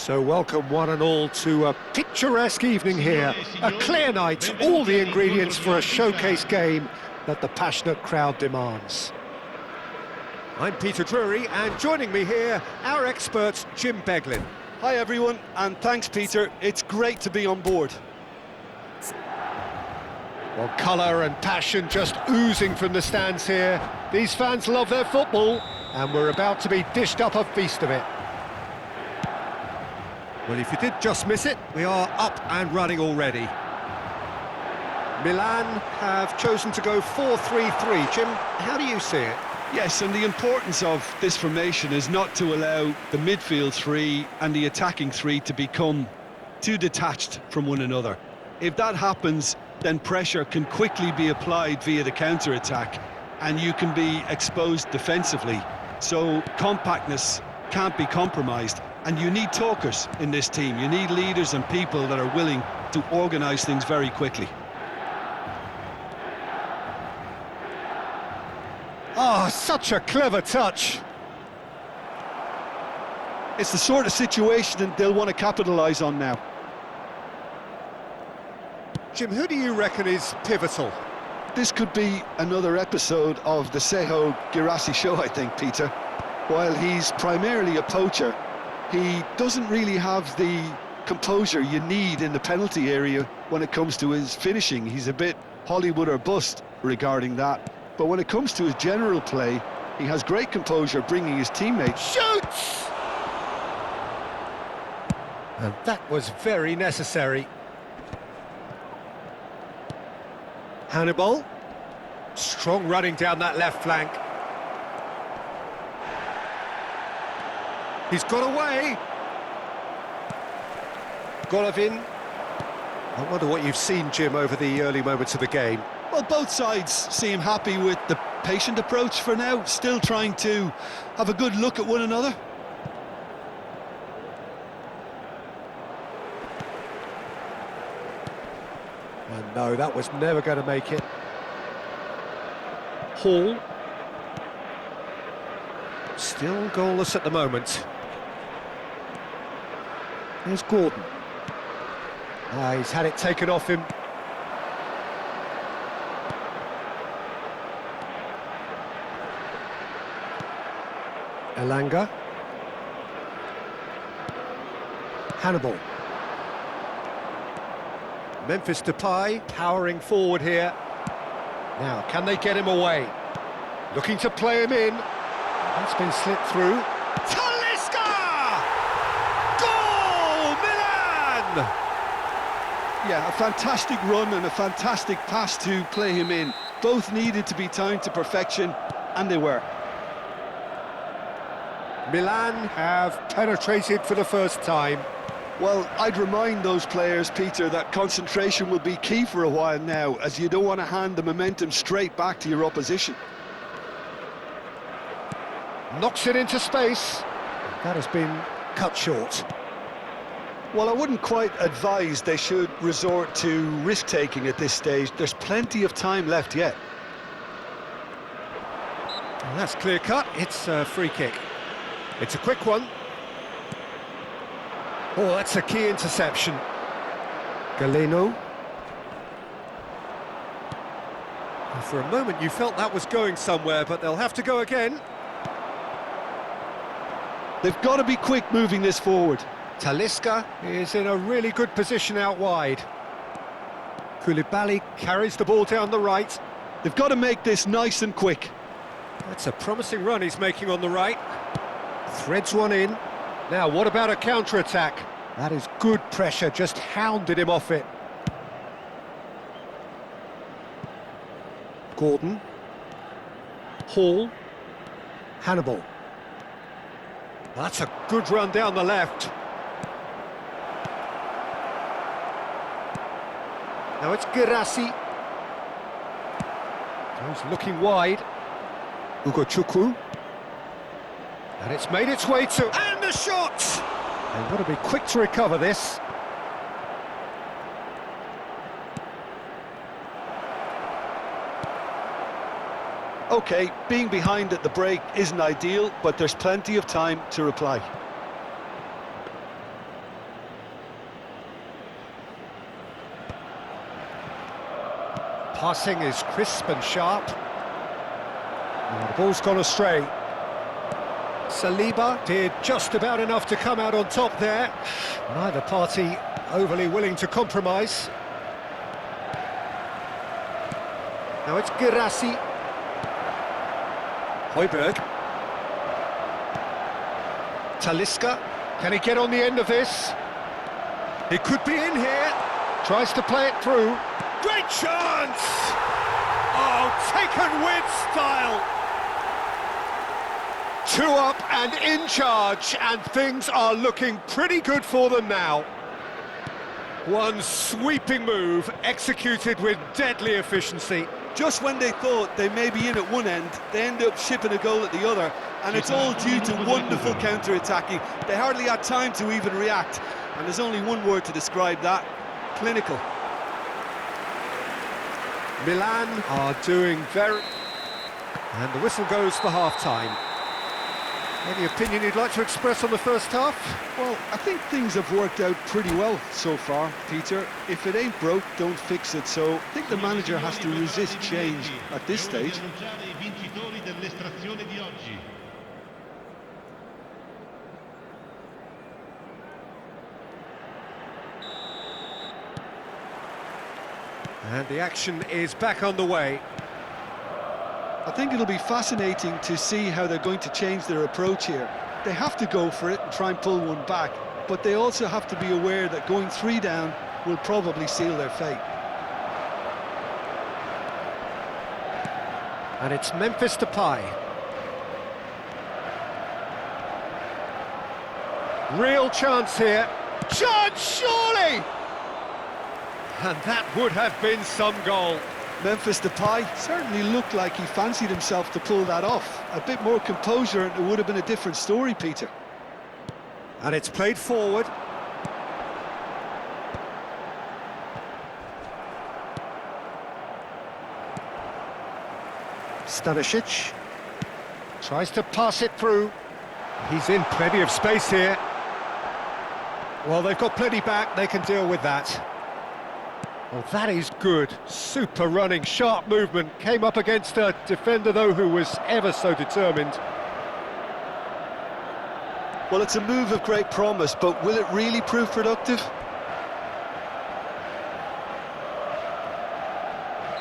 So welcome one and all to a picturesque evening here. A clear night, all the ingredients for a showcase game that the passionate crowd demands. I'm Peter Drury, and joining me here, our expert, Jim Beglin. Hi everyone, and thanks Peter, it's great to be on board. Well, colour and passion just oozing from the stands here. These fans love their football, and we're about to be dished up a feast of it. Well, if you did just miss it, we are up and running already. Milan have chosen to go 4-3-3. Jim, how do you see it? Yes, and the importance of this formation is not to allow the midfield three and the attacking three to become too detached from one another. If that happens, then pressure can quickly be applied via the counter-attack, and you can be exposed defensively. So compactness can't be compromised. And you need talkers in this team. You need leaders and people that are willing to organise things very quickly. Oh, such a clever touch. It's the sort of situation that they'll want to capitalise on now. Jim, who do you reckon is pivotal? This could be another episode of the Girassi show, I think, Peter. While he's primarily a poacher, he doesn't really have the composure you need in the penalty area when it comes to his finishing. He's a bit Hollywood or bust regarding that. But when it comes to his general play, he has great composure, bringing his teammates. Shoots! And that was very necessary. Hannibal. Strong running down that left flank. He's got away. Golovin. I wonder what you've seen, Jim, over the early moments of the game. Well, both sides seem happy with the patient approach for now, still trying to have a good look at one another. And no, that was never going to make it. Hall. Still goalless at the moment. There's Gordon. He's had it taken off him. Elanga. Hannibal. Memphis Depay powering forward here. Now, can they get him away? Looking to play him in. That's been slipped through. Yeah, a fantastic run and a fantastic pass to play him in. Both needed to be timed to perfection, and they were. Milan have penetrated for the first time. Well, I'd remind those players, Peter, that concentration will be key for a while now, as you don't want to hand the momentum straight back to your opposition. Knocks it into space. That has been cut short. Well, I wouldn't quite advise they should resort to risk-taking at this stage. There's plenty of time left yet. Well, that's clear-cut. It's a free kick. It's a quick one. Oh, that's a key interception. Galeno. Well, for a moment you felt that was going somewhere, but they'll have to go again. They've got to be quick moving this forward. Talisca is in a really good position out wide. Koulibaly carries the ball down the right. They've got to make this nice and quick. That's a promising run he's making on the right. Threads one in. Now, what about a counter-attack? That is good pressure, just hounded him off it. Gordon. Hall. Hannibal. That's a good run down the left. Now it's Girassi. Goes looking wide. Ugochukwu. And it's made its way to... And the shot! They've got to be quick to recover this. OK, being behind at the break isn't ideal, but there's plenty of time to reply. Passing is crisp and sharp. Oh, the ball's gone astray. Saliba did just about enough to come out on top there. Neither party overly willing to compromise. Now it's Girassi. Højbjerg. Talisca. Can he get on the end of this? He could be in here. Tries to play it through. Great chance! Oh, taken with style. 2 up and in charge, and things are looking pretty good for them now. One sweeping move, executed with deadly efficiency. Just when they thought they may be in at one end, they end up shipping a goal at the other, and it's all due to wonderful counter-attacking. They hardly had time to even react, and there's only one word to describe that: clinical. Milan are doing very... And the whistle goes for half-time. Any opinion you'd like to express on the first half? Well, I think things have worked out pretty well so far, Peter. If it ain't broke, don't fix it. So I think the manager has to resist change at this stage. And the action is back on the way. I think it'll be fascinating to see how they're going to change their approach here. They have to go for it and try and pull one back, but they also have to be aware that going 3 down will probably seal their fate. And it's Memphis Depay. Real chance here. Chance, surely! And that would have been some goal. Memphis Depay certainly looked like he fancied himself to pull that off. A bit more composure and it would have been a different story, Peter. And it's played forward. Stanisic tries to pass it through. He's in plenty of space here. Well, they've got plenty back, they can deal with that. Well, that is good. Super running, sharp movement. Came up against a defender, though, who was ever so determined. Well, it's a move of great promise, but will it really prove productive?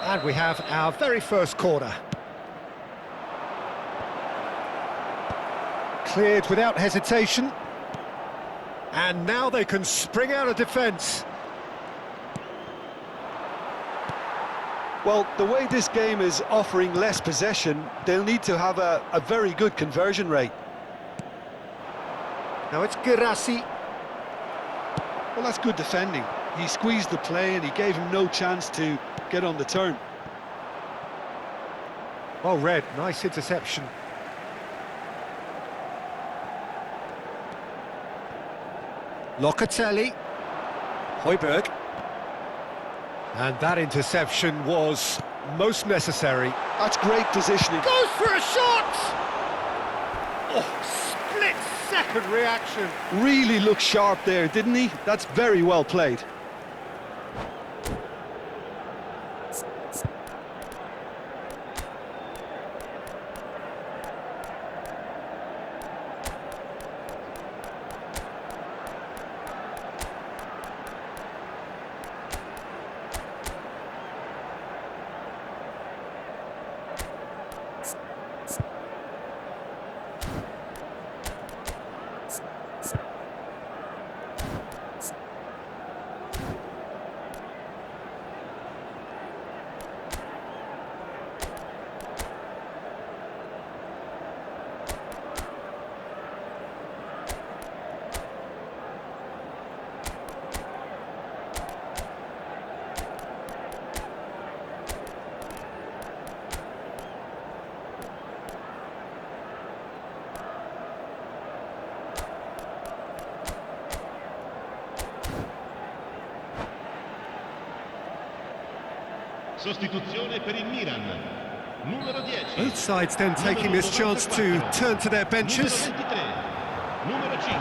And we have our very first corner. Cleared without hesitation. And now they can spring out of defence. Well, the way this game is offering less possession, they'll need to have a very good conversion rate. Now it's Girassi. Well, that's good defending. He squeezed the play and he gave him no chance to get on the turn. Well read, nice interception. Locatelli. Højbjerg. And that interception was most necessary. That's great positioning. Goes for a shot! Oh, split-second reaction. Really looked sharp there, didn't he? That's very well played. Sostituzione per il Milan. Numero 10. Both sides then taking this chance to turn to their benches. Numero 23. Numero 5.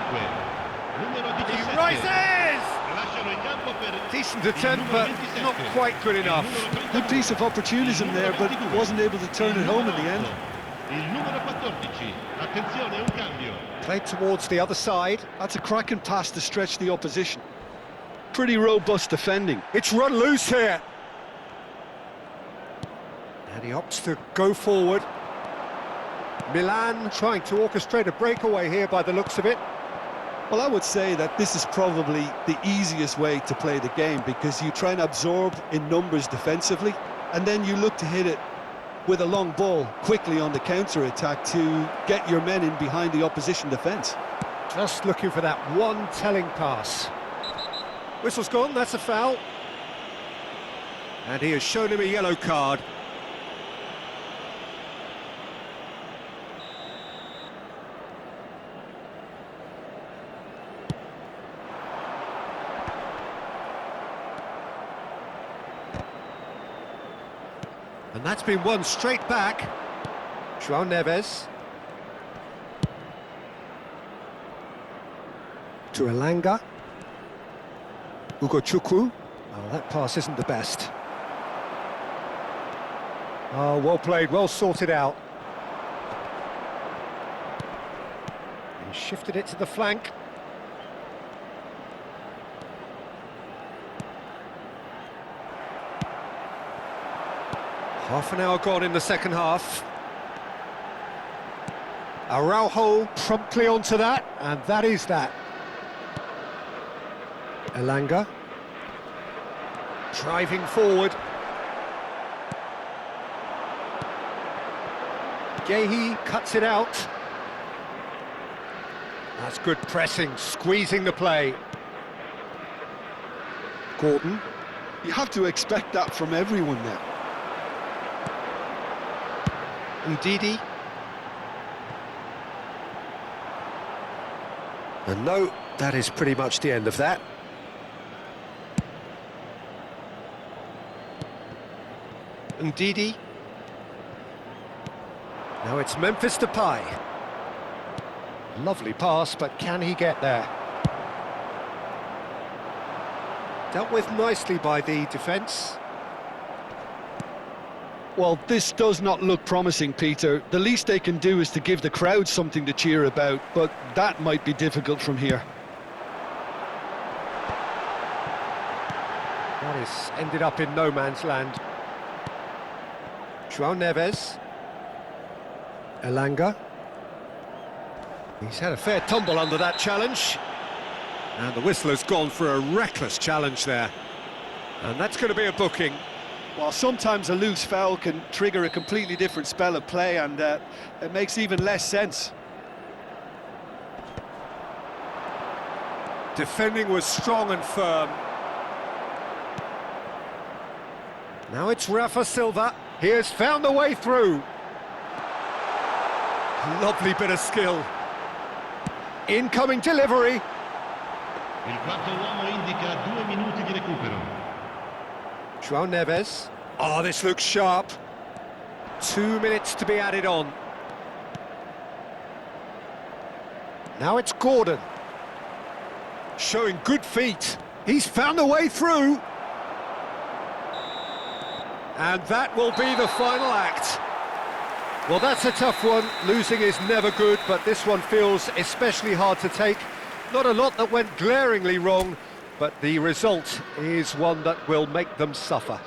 Numero 17. He rises! Lasciano il campo Decent attempt, but not quite good enough. Good piece of opportunism there, but wasn't able to turn it home in the end. Il numero 14. Attenzione, un cambio. Played towards the other side. That's a cracking pass to stretch the opposition. Pretty robust defending. It's run loose here. And he opts to go forward. Milan trying to orchestrate a breakaway here by the looks of it. Well, I would say that this is probably the easiest way to play the game, because you try and absorb in numbers defensively, and then you look to hit it with a long ball quickly on the counter-attack to get your men in behind the opposition defence. Just looking for that one telling pass. Whistle's gone, that's a foul. And he has shown him a yellow card. And that's been won straight back. João Neves. To Elanga. Ugochukwu. Oh, that pass isn't the best. Oh, well played, well sorted out. He shifted it to the flank. Half an hour gone in the second half. Araujo promptly onto that, and that is that. Elanga. Driving forward. Gehi cuts it out. That's good pressing, squeezing the play. Gordon. You have to expect that from everyone now. Ndidi. And no, that is pretty much the end of that. Ndidi. Now it's Memphis Depay. Lovely pass, but can he get there? Dealt with nicely by the defence. Well, this does not look promising, Peter. The least they can do is to give the crowd something to cheer about, but that might be difficult from here. That is ended up in no man's land. João Neves. Elanga. He's had a fair tumble under that challenge. And the whistle has gone for a reckless challenge there. And that's going to be a booking. Well, sometimes a loose foul can trigger a completely different spell of play, and it makes even less sense. Defending was strong and firm. Now it's Rafa Silva. He has found a way through. Lovely bit of skill. Incoming delivery. Il quarto uomo indica 2 minuti di recupero. João Neves. Oh, this looks sharp. 2 minutes to be added on. Now it's Gordon. Showing good feet. He's found a way through. And that will be the final act. Well, that's a tough one. Losing is never good, but this one feels especially hard to take. Not a lot that went glaringly wrong, but the result is one that will make them suffer.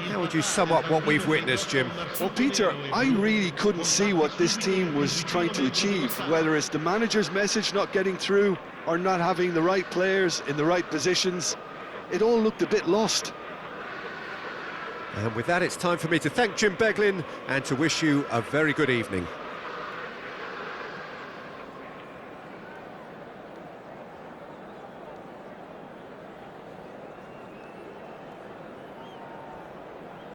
How would you sum up what we've witnessed, Jim? Well, Peter, I really couldn't see what this team was trying to achieve, whether it's the manager's message not getting through or not having the right players in the right positions. It all looked a bit lost. And with that, it's time for me to thank Jim Beglin and to wish you a very good evening.